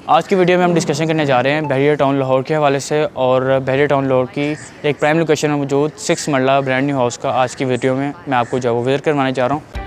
आज की वीडियो में हम डिस्कशन करने जा रहे हैं बहरिया टाउन लाहौर के हवाले से और बहरिया टाउन लाहौर की एक प्राइम लोकेशन में मौजूद 6 मरला ब्रांड न्यू हाउस का आज की वीडियो में मैं आपको जो विज़िट करवाने जा रहा हूँ।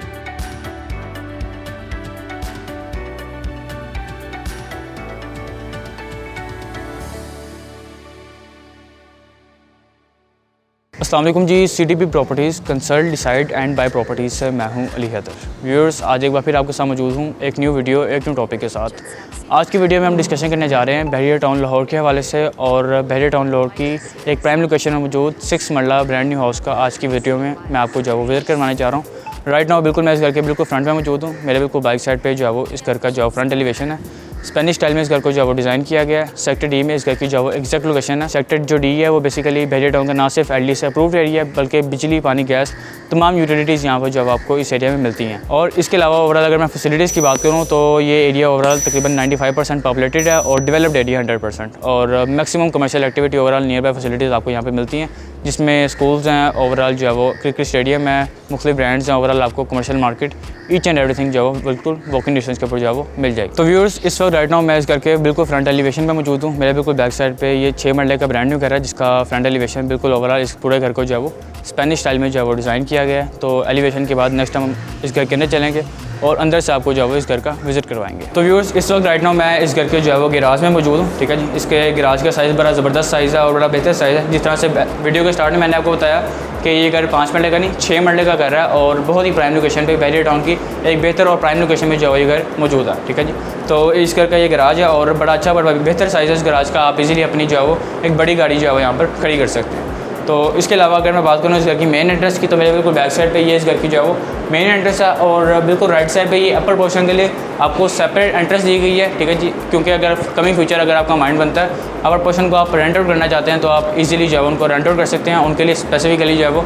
अस्सलाम वालेकुम जी, CDP properties consult decide and buy properties से मैं हूं अली हैदर। व्यूअर्स, आज एक बार फिर आपके साथ मौजूद हूं एक न्यू वीडियो एक न्यू टॉपिक के साथ। आज की वीडियो में हम डिस्कशन करने जा रहे हैं बहरिया टाउन लाहौर के हवाले से और बहरिया टाउन लाहौर की एक प्राइम लोकेशन में मौजूद 6 मरला ब्रांड न्यू हाउस का आज की वीडियो में मैं आपको जो विज़िट करवाने जा रहा हूँ। राइट नाउ बिल्कुल मैं इस घर के बिल्कुल फ्रंट में मौजूद हूँ। मेरे बिल्कुल बाइक साइड पे जो है वो इस घर का जो फ्रंट एलिवेशन है। स्पेनिश स्टाइल में इस घर को जो है वो डिज़ाइन किया गया है। सेक्टर डी में इस घर की जो वो एग्जैक्ट लोकेशन है। सेक्टर जो डी है वो बेसिकली बहरिया टाउन का ना सिर्फ LD से अप्रूव्ड एरिया है बल्कि बिजली, पानी, गैस तमाम यूटिलिटीज़ यहाँ पर जो आपको इस एरिया में मिलती हैं। और इसके अलावा ओवरऑल अगर मैं फैसिलिटीज़ की बात करूँ तो ये एरिया ओवरऑल तकरीबन 95% पॉपुलेटेड है और डेवलप्ड एरिया 100% और maximum commercial activity overall near by facilities आपको यहाँ पे मिलती हैं, जिसमें स्कूल्स हैं, ओवरऑल जो है वो क्रिकेट स्टेडियम है, मुख्तलिफ ब्रांड्स हैं, ओवरऑल आपको commercial market each and everything जो है बिल्कुल वॉकिंग डिस्टेंस के ऊपर जो है वो मिल जाएगी। तो व्यूअर्स, इस वक्त राइट नाउ मैं इस घर के बिल्कुल फ्रंट एलिवेशन पे मौजूद हूँ। मेरे बिल्कुल बैक साइड पे ये 6 मरले का ब्रांड न्यू घर है जिसका फ्रंट एलिवेशन बिल्कुल ओवरऑल इस पूरे घर को जो है वो स्पेनिश स्टाइल में जो है वो डिज़ाइन किया गया है। तो एलिवेशन के बाद नेक्स्ट हम इस घर के अंदर चलेंगे और अंदर से आपको जो है वो इस घर का विज़िट करवाएंगे। तो व्यूअर्स, इस वक्त राइट नाउ मैं इस घर के जो है वो गिराज में मौजूद हूँ। ठीक है जी, इसके गिराज का साइज़ बड़ा ज़बरदस्त साइज़ है और बड़ा बेहतर साइज़ है। जिस तरह से वीडियो के स्टार्ट में मैंने आपको बताया कि ये घर 5 मरले का नहीं 6 मरले का घर है और बहुत ही प्राइम लोकेशन पे बहरिया टाउन की एक बेहतर और प्राइम लोकेशन में जो है ये घर मौजूद है। ठीक है जी, तो इस घर का ये गराज है और बड़ा अच्छा बड़ा बेहतर साइज़ है इस गराज का। आप इजीली अपनी जो है वो एक बड़ी गाड़ी जो है यहाँ पर खड़ी कर सकते हैं। तो इसके अलावा अगर मैं बात करूँ इस घर की मेन एंट्रेंस की, तो मेरे बिल्कुल बैक साइड पे ये इस घर की जो है वो मेन एंट्रेंस है और बिल्कुल राइट साइड पे ये अपर पोर्शन के लिए आपको सेपरेट एंट्रेंस दी गई है। ठीक है जी, क्योंकि अगर कमिंग फ्यूचर अगर आपका माइंड बनता है अपर पोर्शन को आप रेंट आउट करना चाहते हैं तो आप इजीली जो है उनको रेंट आउट कर सकते हैं। उनके लिए स्पेसिफिकली जो है वो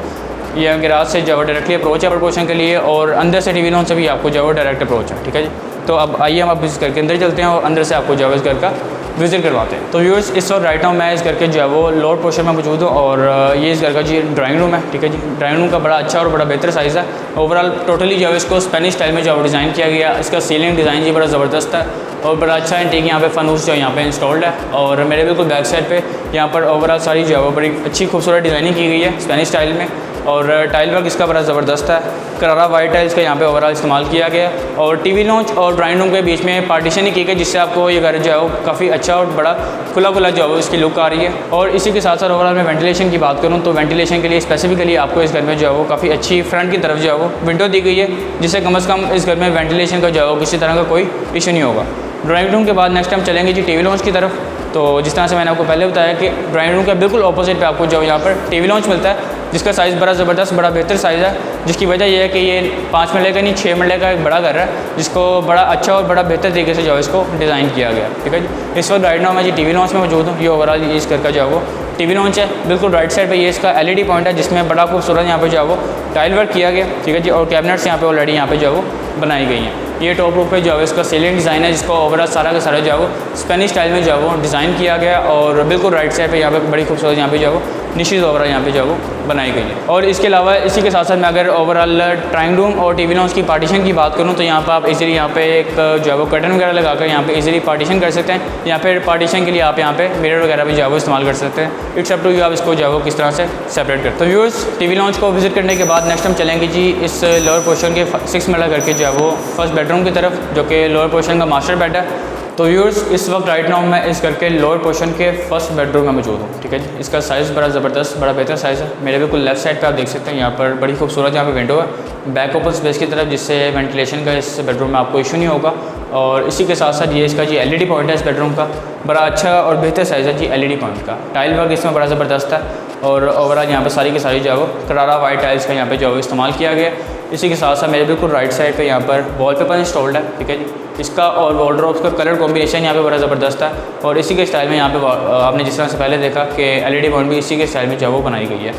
ये गैराज से जो है डायरेक्टली अप्रोच है अपर पोर्शन के लिए और अंदर से टीवी लॉन से भी आपको जो है वो डायरेक्ट अप्रोच है। ठीक है जी, तो अब आइए हम अब इस घर के अंदर चलते हैं और अंदर से आपको जो है इस घर का विज़िट करवाते हैं। तो व्यूअर्स, इस वक्त राइट नाउ मैं इस घर के जो है वो लोअर पोर्शन में मौजूद हूँ और ये इस घर का जी ड्राइंग रूम है। ठीक है जी, ड्राइंग रूम का बड़ा अच्छा और बड़ा बेहतर साइज़ है। ओवरऑल टोटली जो है इसको स्पेनिश स्टाइल में जो है डिज़ाइन किया गया। इसका सीलिंग डिज़ाइन जी बड़ा ज़बरदस्त है और बड़ा अच्छा एंटीक यहाँ पे फनूस जो यहाँ पे इंस्टॉल्ड है। और मेरे बिल्कुल बैक साइड पे यहाँ पर ओवरऑल सारी जो है वो बड़ी अच्छी खूबसूरत डिज़ाइनिंग की गई है स्पेनिश स्टाइल में और टाइल वर्क इसका बड़ा ज़बरदस्त है। करारा वाइट टाइल्स का यहाँ पे ओवरऑल इस्तेमाल किया गया और टीवी लॉन्च और ड्राइंग रूम के बीच में पार्टीशन ही की गई जिससे आपको ये घर जो है वो काफ़ी अच्छा और बड़ा खुला खुला जो है इसकी लुक आ रही है। और इसी के साथ साथ ओवरऑल मैं वेंटिलेशन की बात करूँ तो वेंटिलेशन के लिए स्पेसिफिकली आपको इस घर में जो है वो काफ़ी अच्छी फ्रंट की तरफ जो है वो विंडो दी गई है जिससे कम से कम इस घर में वेंटिलेशन का जो है किसी तरह का कोई इशू नहीं होगा। ड्राइंग रूम के बाद नेक्स्ट हम चलेंगे जी टीवी लॉन्च की तरफ। तो जिस तरह से मैंने आपको पहले बताया कि ड्राइंग रूम के बिल्कुल ऑपोजिट पे आपको जो यहाँ पर टीवी लॉन्च मिलता है जिसका साइज़ बड़ा ज़बरदस्त बड़ा बेहतर साइज़ है, जिसकी वजह यह है कि ये 5 मरले का नहीं 6 मरले का एक बड़ा घर है जिसको बड़ा अच्छा और बड़ा बेहतर तरीके से जो है इसको डिज़ाइन किया गया। ठीक है जी, इस वक्त राइट नाउ मैं जी टीवी लॉन्च में मौजूद हूँ। ये ओवरऑल इस घर का जो है वो टीवी लॉन्च है। बिल्कुल राइट साइड पे ये इसका LED पॉइंट है जिसमें बड़ा खूबसूरत यहाँ पे जो है वो टाइल वर्क किया गया। ठीक है जी, और कैबिनेट्स यहाँ पे ऑलरेडी यहाँ पे जो है वो बनाई गई हैं। ये टॉप रूफ पे जो है इसका सीलिंग डिज़ाइन है जिसको ओवरऑल सारा का सारा जो है वो स्पेनिश स्टाइल में जो है वो डिज़ाइन किया गया और बिल्कुल राइट साइड पे यहाँ पे बड़ी खूबसूरत यहाँ पे जो है वो निशीज़ ओवरऑल यहाँ पे जो है वो बनाई गई है। और इसके अलावा इसी के साथ साथ मैं अगर ओवरऑल ड्राइंग रूम और टीवी लॉन्च की पार्टीशन की बात करूँ तो यहाँ पर आप इजीली यहाँ पे एक जो है वो कर्टन वगैरह लगाकर यहाँ पे इजीली पार्टीशन कर सकते हैं। यहाँ पे पार्टीशन के लिए आप यहाँ पे मिरर वगैरह भी जो है वो इस्तेमाल कर सकते हैं। इट्स अप टू यू आप इसको जो है वो किस तरह से सेपरेट करते हैं। तो व्यूअर्स, टीवी लॉन्च को विजिट करने के बाद नेक्स्ट हम चलेंगे जी इस लोअर पोर्शन के 6 मरला करके जो है वो फर्स्ट बेडरूम की तरफ, जो कि लोअर पोर्शन का मास्टर बेड है। तो व्यूअर्स, इस वक्त राइट नाउ मैं इस घर के लोअर पोर्शन के फर्स्ट बेडरूम में मौजूद हूँ। ठीक है जी, इसका साइज़ बड़ा ज़बरदस्त बड़ा बेहतर साइज़ है। मेरे बिल्कुल लेफ्ट साइड पे आप देख सकते हैं यहाँ पर बड़ी खूबसूरत यहाँ पे विंडो है बैक ओपन स्पेस की तरफ, जिससे वेंटिलेशन का इस बेडरूम में आपको इशू नहीं होगा। और इसी के साथ साथ ये इसका जी LED पॉइंट है इस बेडरूम का, बड़ा अच्छा और बेहतर साइज़ है जी LED पॉइंट का। टाइल वर्क इसमें बड़ा ज़बरदस्त है और ओवरऑल यहाँ पर सारी की सारी जो है वो करारा वाइट टाइल्स का यहाँ पे जो है इस्तेमाल किया गया। इसी के साथ साथ मेरे बिल्कुल राइट साइड पे यहाँ पर वॉलपेपर इंस्टॉल्ड है। ठीक है जी, इसका और वॉलड्रॉप्स का कलर कॉम्बिनेशन यहाँ पे बड़ा ज़बरदस्त है और इसी के स्टाइल में यहाँ पे आपने जिस तरह से पहले देखा कि LED पॉइंट भी इसी के स्टाइल में जो है वो बनाई गई है।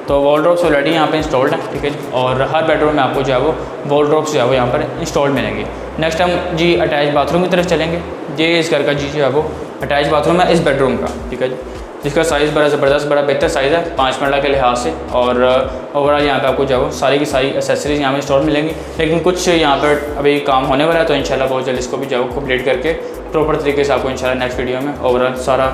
तो वॉलड्रॉप्स ऑलरेडी यहाँ पे इंस्टॉल्ड है। ठीक है जी, और हर बेडरूम में आपको जो है वो वॉलड्रॉप्स जो है वो यहाँ पर इंस्टॉल्ड मिलेंगे। नेक्स्ट हम जी अटैच बाथरूम की तरफ चलेंगे। ये इस घर का जी जो है वो अटैच बाथरूम है इस बेडरूम का। ठीक है जी, जिसका साइज़ बड़ा ज़बरदस्त बड़ा बेहतर साइज़ है 5 मरला के लिहाज से और ओवरऑल यहाँ पे आपको जो है सारी की सारी एसेसरीज़ यहाँ पे स्टोर मिलेंगी। लेकिन कुछ यहाँ पर अभी काम होने वाला है तो इंशाल्लाह बहुत जल्द इसको भी जो है कंप्लीट करके प्रॉपर तरीके से आपको इंशाल्लाह नेक्स्ट वीडियो में ओवरऑल सारा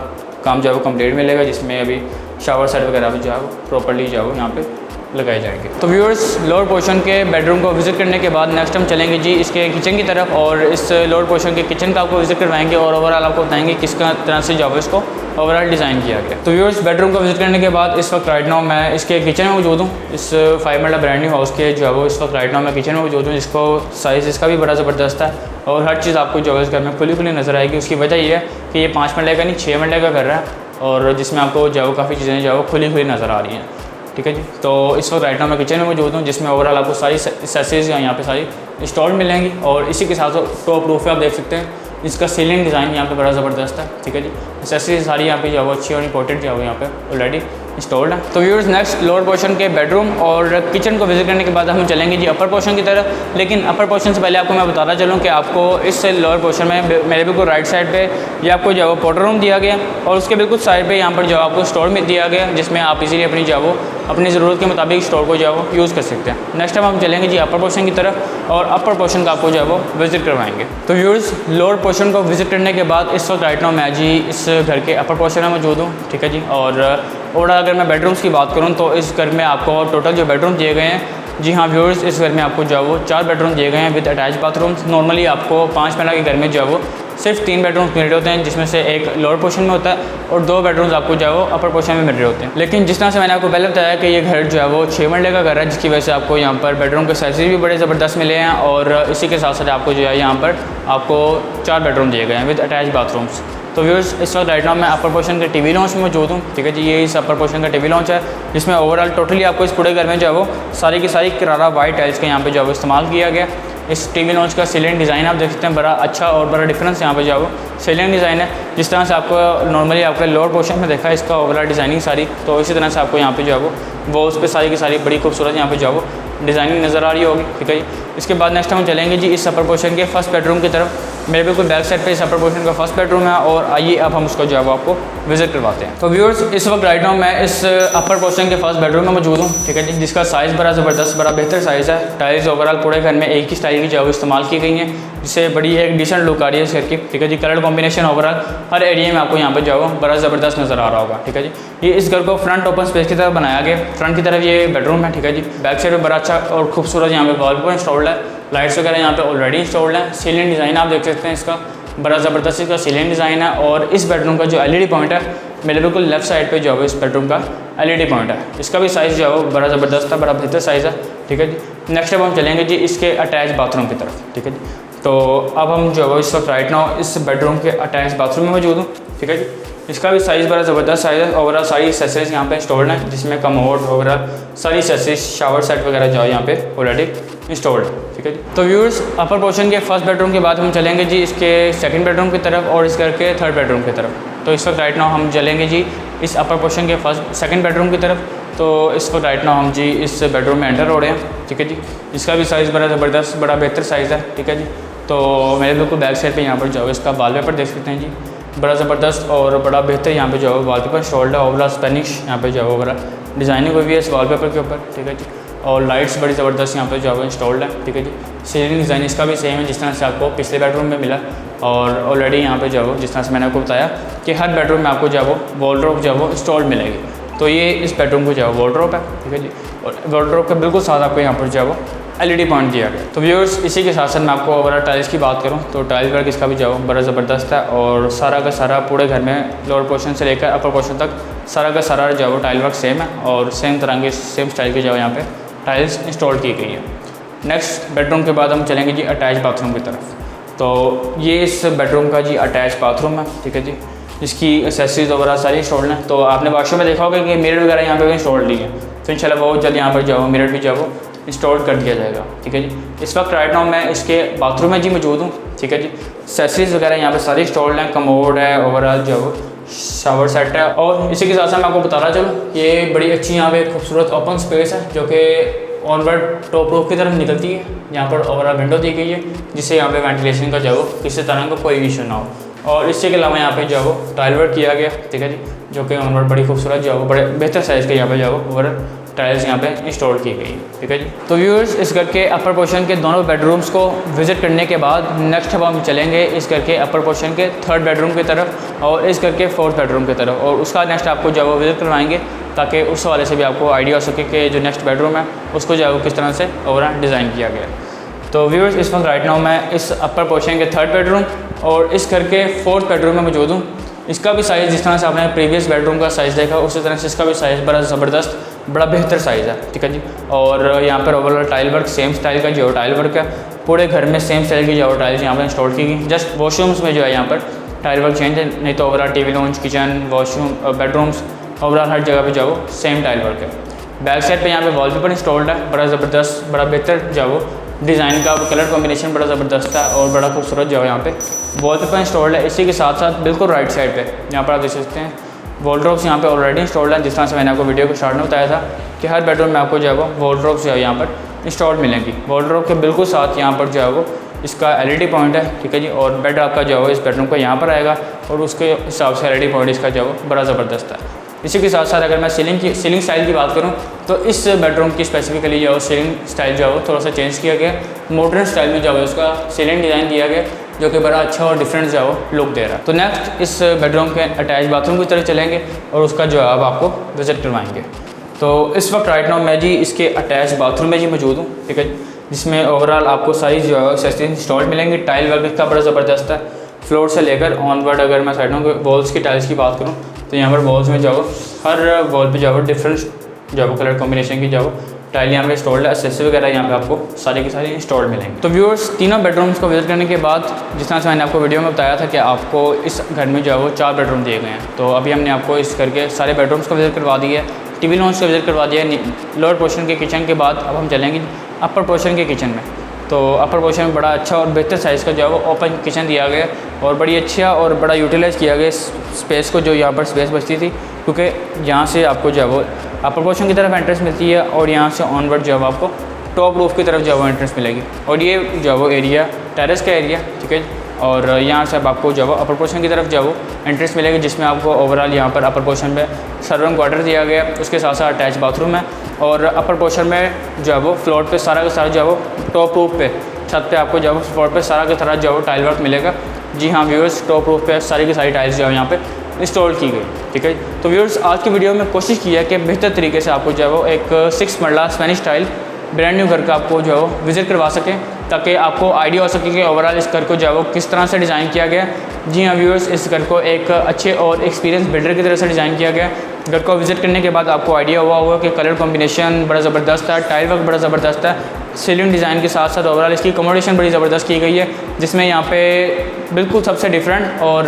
काम जो है वो कम्प्लीट मिलेगा, जिसमें अभी शावर सेट वगैरह भी जो है वो प्रॉपरली जो है यहाँ पे लगाए जाएंगे। तो व्यूअर्स, लोअर पोर्शन के बेडरूम को विज़िट करने के बाद नेक्स्ट हम चलेंगे जी इसके किचन की तरफ, और इस लोअर पोर्शन के किचन का आपको विज़िट करवाएंगे और ओवरऑल आपको बताएंगे किस तरह से जो है इसको ओवरऑल डिज़ाइन किया गया। तो व्यूअर्स, बेडरूम को विज़िट करने के बाद इस वक्त राइट नाउ मैं इसके किचन में मौजूद हूँ। इस 5 मरला ब्रांड न्यू हाउस के जो है वो इस वक्त राइट नाउ मैं किचन में मौजूद हूँ, जिसको साइज़ इसका भी बड़ा ज़बरदस्त है और हर चीज़ आपको जो है इस घर में खुली खुली नज़र आएगी। उसकी वजह ये है कि ये 5 मरले का नहीं 6 मरले का घर है, और जिसमें आपको जो है काफ़ी चीज़ें जो है खुली खुली नज़र आ रही हैं। ठीक है जी। तो इस वक्त राइट नाउ मैं किचन में मौजूद हूँ, जिसमें ओवरऑल आपको सारी एक्सेसरीज यहाँ पे सारी इंस्टॉल मिलेंगी, और इसी के साथ टॉप रूफ पे आप देख सकते हैं इसका सीलिंग डिज़ाइन यहाँ पे बड़ा ज़बरदस्त है। ठीक है जी। एक्सेसरीज सारी यहाँ पे जो है अच्छी और इंपॉर्टेंट जो है यहाँ पे ऑलरेडी इंस्टॉल्ड है। तो व्यूअर्स, नेक्स्ट लोअर पोर्शन के बेडरूम और किचन को विजिट करने के बाद हम चलेंगे जी अपर पोर्शन की तरफ। लेकिन अपर पोर्शन से पहले आपको मैं बताना चलूँ कि आपको इस लोअर पोर्शन में मेरे बिल्कुल राइट साइड पे ये आपको जो है वो पाउडर रूम दिया गया, और उसके बिल्कुल साइड पे यहाँ पर जो आपको स्टोर में दिया गया, जिसमें आप इजीली अपनी जो है वो अपनी ज़रूरत के मुताबिक स्टोर को जो है वो यूज़ कर सकते हैं। नेक्स्ट टाइम हम चलेंगे जी अपर पोर्शन की तरफ, और अपर पोर्शन का आपको जो है वो विज़िट करवाएंगे। तो व्यूअर्स, लोअर पोर्शन को विज़िट करने के बाद इस वक्त राइट नाउ मैं जी इस घर के अपर पोर्शन में मौजूद हूँ। ठीक है जी। और अगर मैं बेडरूम्स की बात करूँ तो इस घर में आपको टोटल जो बेडरूम दिए गए हैं, जी हाँ व्यूअर्स, इस घर में आपको जो है वो 4 बेडरूम दिए गए हैं विद अटैच बाथरूम्स। नॉर्मली आपको 5 मरला के घर में जो है वो सिर्फ 3 बेडरूम्स मिल रहे होते हैं, जिसमें से एक लोअर पोर्शन में होता है और 2 बेडरूम्स आपको जो है वो अपर पोर्शन में मिल रहे होते हैं। लेकिन जिस तरह से मैंने आपको पहले बताया कि ये घर जो है वो 6 मरले का घर है, जिसकी वजह से आपको यहाँ पर बेडरूम के साइज़ भी बड़े ज़बरदस्त मिले हैं, और इसी के साथ साथ आपको जो है यहाँ पर आपको 4 बेडरूम दिए गए हैं विद अटैच बाथरूम्स। तो व्यूअर्स, इस वक्त राइट नाउ मैं अपर पोर्शन के टीवी लॉन्च में मौजूद हूँ। ठीक है जी। ये इस अपर पोर्शन का टीवी लॉन्च है, जिसमें ओवरऑल टोटली आपको इस पूरे घर में जो है वो सारी की सारी करारा वाइट टाइल्स के यहाँ पे जो है वो इस्तेमाल किया गया। इस टीवी लॉन्च का सीलिंग डिज़ाइन आप देख सकते हैं, बड़ा अच्छा और बड़ा डिफरेंस यहाँ पे जो है वो सीलिंग डिज़ाइन है। जिस तरह से आपको नॉर्मली आपके लोअर पोर्शन में देखा है इसका ओवरऑल डिज़ाइनिंग सारी, तो इसी तरह से आपको यहाँ पे जो है वो उस पर सारी की सारी बड़ी खूबसूरत यहाँ पे जो है वो डिज़ाइनिंग नज़र आ रही होगी। ठीक है जी। इसके बाद नेक्स्ट हम चलेंगे जी इस अपर पोर्शन के फर्स्ट बेडरूम की तरफ। मेरे बिल्कुल बैक साइड पे इस अपर पोर्शन का फर्स्ट बेडरूम है, और आइए अब हम उसको जो है वो आपको विजिट करवाते हैं। तो व्यूअर्स, इस वक्त राइट नाउ मैं इस अपर पोर्शन के फर्स्ट बेडरूम में मौजूद हूँ। ठीक है जी। जिसका साइज़ बड़ा ज़बरदस्त, बड़ा बेहतर साइज़ है। टाइल्स ओवरऑल पूरे घर में एक ही स्टाइल की जो है इस्तेमाल की गई हैं, जिससे बड़ी एक डिसेंट लुक आ रही है इस घर की। ठीक है जी। कलर कॉम्बिनेशन ओवरऑल हर एरिया में आपको यहाँ पर जो है बड़ा ज़बरदस्त नज़र आ रहा होगा। ठीक है जी। ये इस घर को फ्रंट ओपन स्पेस की तरफ बनाया गया। फ्रंट की तरफ ये बेडरूम है। ठीक है जी। बैक साइड में बड़ा अच्छा और खूबसूरत यहाँ पे वॉलपेपर इंस्टॉल्ड है, लाइट्स वगैरह यहाँ पे ऑलरेडी इंस्टॉल्ड है। सीलिंग डिज़ाइन आप देख सकते हैं, इसका बड़ा ज़बरदस्त इसका सीलिंग डिज़ाइन है, और इस बेडरूम का जो एलईडी पॉइंट है मेरे बिल्कुल लेफ्ट साइड पे जो है इस बेडरूम का एलईडी पॉइंट है। इसका भी साइज़ जो है वो बड़ा ज़बरदस्त है, बड़ा बेहतर साइज़ है। ठीक है जी। नेक्स्ट अब हम चलेंगे जी इसके अटैच बाथरूम की तरफ। ठीक है जी। तो अब हम जो है इस वक्त राइट नाउ इस बेडरूम के अटैच बाथरूम में मौजूद हूँ। ठीक है जी। इसका भी साइज़ बड़ा ज़बरदस्त साइज़ है। ओवरऑल सारी एक्सेसरीज यहाँ पे इंस्टॉल्ड हैं, जिसमें कमोड ओवरऑल सारी एक्सेसरीज शावर सेट वगैरह जो है यहाँ पे ऑलरेडी इंस्टॉल्ड है। ठीक है जी। तो व्यूअर्स, अपर पोर्शन के फर्स्ट बेडरूम के बाद हम चलेंगे जी इसके सेकंड बेडरूम की तरफ और इस घर के थर्ड बेडरूम की तरफ। तो इस वक्त राइट नाउ हम चलेंगे जी इस अपर पोर्शन के सेकंड बेडरूम की तरफ। तो इस वक्त राइट नाउ हम जी इस बेडरूम में एंटर हो रहे हैं। ठीक है जी। इसका भी साइज़ बड़ा ज़बरदस्त, बड़ा बेहतर साइज़ है। ठीक है जी। तो मेरे बिल्कुल बैक साइड पे यहाँ पर जो है इसका वॉलपेपर देख सकते हैं जी, बड़ा ज़बरदस्त और बड़ा बेहतर यहाँ पे जो है वॉलपेपर इंस्टॉल्ड है। ओवरऑल स्पेनिश यहाँ पे जो है ओवरऑल डिज़ाइनिंग हुई है इस वॉलपेपर के ऊपर। ठीक है जी। और लाइट्स बड़ी ज़बरदस्त यहाँ पे जो है इंस्टॉल्ड है। ठीक है जी। सीलिंग डिज़ाइन इसका भी सेम है जिस तरह से आपको पिछले बेडरूम में मिला, और ऑलरेडी यहाँ पे जो है जिस तरह से मैंने आपको बताया कि हर बेडरूम में आपको जो है वॉलड्रॉप जो है इंस्टॉल्ड मिलेगी। तो ये इस बेडरूम को जो है वॉलड्रॉप है। ठीक है जी। और वॉलड्रॉप के बिल्कुल साथ आपको यहाँ पर जो है एलईडी पॉइंट दिया गया। तो व्यूअर्स, इसी के साथ साथ मैं आपको ओवरऑल टाइल्स की बात करूँ तो टाइल्स वर्क इसका भी जो है बड़ा ज़बरदस्त है, और सारा का सारा पूरे घर में लोअर पोर्शन से लेकर अपर पोर्शन तक सारा का सारा जो है टाइल वर्क सेम है, और सेम तरह के सेम स्टाइल के जो है यहाँ पे टाइल्स इंस्टॉल की गई है। नेक्स्ट बेडरूम के बाद हम चलेंगे जी अटैच बाथरूम की तरफ। तो ये इस बेडरूम का जी अटैच बाथरूम है। ठीक है जी। जिसकी एक्सेसरीज वगैरह सारी इंस्टॉल्ड हैं। तो आपने वॉशरूम में देखा होगा कि मिरर वगैरह यहाँ पे भी इंस्टॉल्ड ली है, तो इंशाल्लाह बहुत जल्द यहाँ पर जो है मिरर भी जो है इंस्टॉल कर दिया जाएगा। ठीक है जी। इस वक्त राइट नाउ मैं इसके बाथरूम में जी मौजूद हूँ। ठीक है जी। एक्सेसरीज वगैरह यहाँ पे सारी इंस्टॉल्ड हैं, कमोड है, ओवरऑल जो है शावर सेट है, और इसी के साथ साथ मैं आपको बताना चलूँ ये बड़ी अच्छी यहाँ पे खूबसूरत ओपन स्पेस है जो कि ऑनवर्ड टॉप रूफ की तरफ निकलती है। यहाँ पर ओवरऑल विंडो दी गई है, जिससे यहाँ पे वेंटिलेशन का जो है किसी तरह का कोई इशू ना हो, और इसके अलावा यहाँ पे जो है टाइल वर्क किया गया। ठीक है जी। जो कि ऑनवर्ड बड़ी खूबसूरत जो है बड़े बेहतर साइज़ के यहाँ पे जो है ओवरऑल टाइल्स यहाँ पे इंस्टॉल की गई, ठीक है जी। तो व्यूअर्स, इस घर के अपर पोर्शन के दोनों बेडरूम्स को विज़िट करने के बाद नेक्स्ट अब हम चलेंगे इस घर के अपर पोर्शन के 3rd बेडरूम की तरफ और इस घर के 4th बेडरूम की तरफ, और उसका नेक्स्ट आपको जो है वो विज़िट करवाएंगे ताकि उस हवाले से भी आपको आइडिया हो सके कि जो नेक्स्ट बेडरूम है उसको जो है वो किस तरह से ओवरऑल डिज़ाइन किया गया है। तो व्यूअर्स, इस वक्त राइट नाउ मैं इस अपर पोर्शन के 3rd बेडरूम और इस घर के 4th बेडरूम में मौजूद हूँ। इसका भी साइज़ जिस तरह से आपने प्रीवियस बेडरूम का साइज़ देखा उसी तरह से इसका भी साइज़ बड़ा ज़बरदस्त, बड़ा बेहतर साइज़ है, ठीक है जी। और यहाँ पर overall tile work same style का जो टाइल वर्क है, पूरे घर में सेम स्टाइल की जो टाइल्स यहाँ पर इंस्टॉल की गई। जस्ट वॉशरूम्स में जो है यहाँ पर टाइल वर्क चेंज है, नहीं तो overall TV lounge, kitchen, washroom, bedrooms, overall हर जगह पे जो वो सेम टाइल वर्क है। बैक साइड पे यहाँ पे वॉलपेपर इंस्टॉल्ड है, बड़ा ज़बरदस्त, बड़ा बेहतर जो वो डिज़ाइन का कलर कॉम्बिनेशन बड़ा ज़बरदस्त है और बड़ा खूबसूरत जो है यहाँ पे वॉलपेपर इंस्टॉल्ड है। इसी के साथ साथ बिल्कुल राइट साइड पे यहाँ पर आप देख सकते हैं वॉलड्रॉप्स यहाँ पे ऑलरेडी इंस्टॉल्ड है। जिस तरह से मैंने आपको वीडियो को स्टार्ट में बताया था कि हर बेडरूम में आपको जो है वो वॉलड्रॉप्स जो है यहाँ पर इंस्टॉल्ड मिलेंगी। वॉलड्रॉप के बिल्कुल साथ यहाँ पर जो है वो इसका LED पॉइंट है, ठीक है जी। और बेड आपका जो है वो इस बेडरूम का यहाँ पर आएगा और उसके हिसाब से LED पॉइंट इसका जो है वो बड़ा ज़बरदस्त है। इसी के साथ साथ अगर मैं सीलिंग स्टाइल की बात करूं तो इस बेडरूम की स्पेसिफिकली जो है सीलिंग स्टाइल जो है वो थोड़ा सा चेंज किया गया, मॉडर्न स्टाइल में जो है उसका सीलिंग डिज़ाइन दिया गया जो कि बड़ा अच्छा और डिफरेंट जो है वो लुक दे रहा है। तो नेक्स्ट इस बेडरूम के अटैच बाथरूम की तरफ चलेंगे और उसका जो है अब आपको विज़िट करवाएंगे। तो इस वक्त राइट नाउ मैं जी इसके अटैच बाथरूम में जी मौजूद हूँ, ठीक है, जिसमें ओवरऑल आपको सारी जो है एक्सेसरीज इंस्टॉल्ड मिलेंगी। टाइल वर्क इसका बड़ा ज़बरदस्त है, फ्लोर से लेकर ऑनवर्ड। अगर मैं साइड में वॉल्स की टाइल्स की बात करूँ तो यहाँ पर वॉल्स में जाओ, हर वॉल पे जाओ डिफरेंट जाओ कलर कॉम्बिनेशन की जाओ टाइल यहाँ पे इंस्टॉल्ड है। एक्सेसरी वगैरह यहाँ पे आपको सारी की सारी इंस्टॉल्ड मिलेंगे। तो व्यूअर्स, तीनों बेडरूम्स को विजिट करने के बाद जिस तरह से मैंने आपको वीडियो में बताया था कि आपको इस घर में जो है वो 4 बेडरूम दिए गए हैं, तो अभी हमने आपको इस घर के सारे बेडरूम्स को विजिट करवा दिया है, टीवी लॉन्च को विजिट करवा दिया है। लोअर पोर्शन के किचन के बाद अब हम चलेंगे अपर पोर्शन के किचन में। तो अपर पोर्शन में बड़ा अच्छा और बेहतर साइज़ का जो है वो ओपन किचन दिया गया और बड़ी अच्छा और बड़ा यूटिलाइज़ किया गया स्पेस को, जो यहाँ पर स्पेस बचती थी, क्योंकि यहाँ से आपको जो है वो अपर पोर्शन की तरफ एंट्रेंस मिलती है और यहाँ से ऑनवर्ड जो है आपको टॉप रूफ की तरफ जो है वो एंट्रेंस मिलेगी। और ये जो है वो एरिया टेरेस का एरिया, ठीक है। और यहाँ से अब आपको जो है वो अपर पोर्शन की तरफ जो है वो एंट्रेंस मिलेगी, जिसमें आपको ओवरऑल यहाँ पर अपर पोर्शन में सर्वेंट क्वार्टर दिया गया, उसके साथ साथ अटैच बाथरूम है। और अपर पोर्शन में जो है वो फ्लोर पे सारा का सारा जो है वो टॉप रूफ पे छत पे आपको जो है फ्लोर पे सारा का सारा जो है वो टाइल वर्क मिलेगा। जी हाँ व्यूअर्स, टॉप रूफ पे सारी की सारी टाइल्स जो है यहाँ पे इंस्टॉल की गई, ठीक है। तो व्यूअर्स, आज की वीडियो में कोशिश की है कि बेहतर तरीके से आपको जो है वो एक 6 मरला स्पेनिश स्टाइल ब्रांड न्यू घर का आपको जो है वो विज़िट करवा सकें, ताकि आपको आइडिया हो सके कि ओवरऑल इस घर को जो है वो किस तरह से डिज़ाइन किया गया। जी हाँ व्यूअर्स, इस घर को एक अच्छे और एक्सपीरियंस बिल्डर की तरह से डिज़ाइन किया गया। घर को विज़िट करने के बाद आपको आइडिया हुआ होगा कि कलर कॉम्बिनेशन बड़ा ज़बरदस्त है, टाइल वर्क बड़ा ज़बरदस्त है, सीलिंग डिज़ाइन के साथ साथ ओवरऑल इसकी अकोमोडेशन बड़ी ज़बरदस्त की गई है, जिसमें यहाँ पे बिल्कुल सबसे डिफरेंट और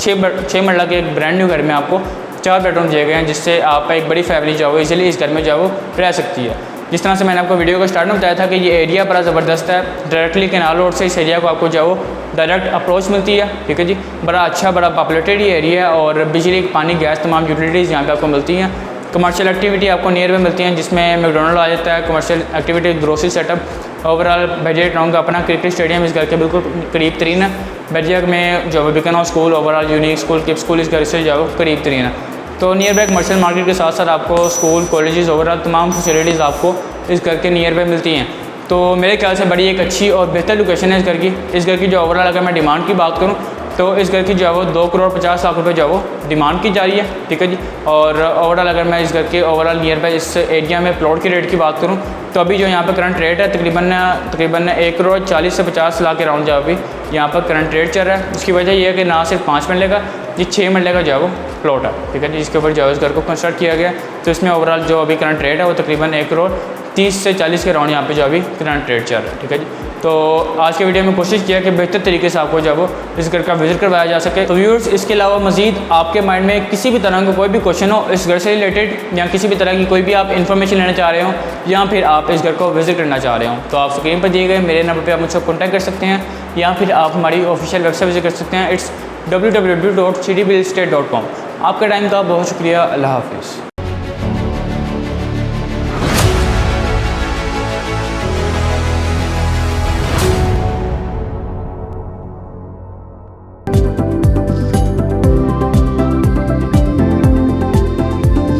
6 मरला के एक ब्रांड न्यू घर में आपको 4 बेडरूम दिए गए हैं, जिससे आप एक बड़ी फैमिली जो है ईजिली इस घर में जो है वो रह सकती है। जिस तरह से मैंने आपको वीडियो को स्टार्ट में बताया था कि ये एरिया बड़ा ज़बरदस्त है, डायरेक्टली कैनाल रोड से इस एरिया को आपको जो है वो डायरेक्ट अप्रोच मिलती है, ठीक है जी। बड़ा अच्छा बड़ा पॉपुलेटेड ये एरिया है और बिजली, पानी, गैस तमाम यूटिलिटीज़ यहाँ पे आपको मिलती हैं। कमर्शियल एक्टिविटी आपको नियर में मिलती हैं, जिसमें मैकडोनल्ड आ जाता है, commercial activity, grocery setup. Overall budget round का अपना क्रिकेट स्टेडियम इस घर के बिल्कुल करीब तरीन है। बजट में जो बिकनॉ स्कूल, ओवरऑल यूनिक स्कूल, किप स्कूल इस घर से जो करीब तरीन है। तो नियर बाय कमर्शियल मार्केट के साथ साथ आपको स्कूल, कॉलेजेस, ओवरऑल तमाम फैसिलिटीज़ आपको इस घर के नियर बाय मिलती हैं। तो मेरे ख्याल से बड़ी एक अच्छी और बेहतर लोकेशन है इस घर की। इस घर की जो ओवरऑल अगर मैं डिमांड की बात करूँ तो इस घर की जो है वो 2,50,00,000 रुपये जो है वो डिमांड की जा रही है, ठीक है जी। और ओवरऑल अगर मैं इस घर के ओवरऑल नियर बाय इस एरिया में प्लॉट की रेट की बात करूँ तो अभी जो यहाँ पर करंट रेट है तकरीबन 1,40,000 से 50,00,000 के राउंड जो अभी यहाँ पर करंट रेट चल रहा है। उसकी वजह यह है कि ना सिर्फ 5 मरले का, ये 6 मरले का जो है वो प्लॉट है, ठीक है जी, जिसके ऊपर जो है इस घर को कंस्ट्रक्ट किया गया। तो इसमें ओवरऑल जो अभी करंट रेट है वो तकरीबन 1,30,00,000 से 40,00,000 के राउंड यहाँ पे जो अभी करंट रेट चल रहा है, ठीक है जी। तो आज के वीडियो में कोशिश किया कि बेहतर तरीके से आपको जो है वो इस घर का विजिट करवाया जा सके। तो व्यूअर्स, इसके अलावा मजीद आपके माइंड में किसी भी तरह का कोई भी क्वेश्चन हो इस घर से रिलेटेड, या किसी भी तरह की कोई भी आप इन्फॉर्मेशन लेना चाह रहे हो, या फिर आप इस घर को विजिट करना चाह रहे हो, तो आप स्क्रीन पर दिए गए मेरे नंबर पर आप मुझसे कॉन्टैक्ट कर सकते हैं, या फिर आप हमारी ऑफिशियल वेबसाइट विजिट कर सकते हैं। It's www.cdbrealestate.com। आपके टाइम का बहुत शुक्रिया। अल्लाह हाफिज़।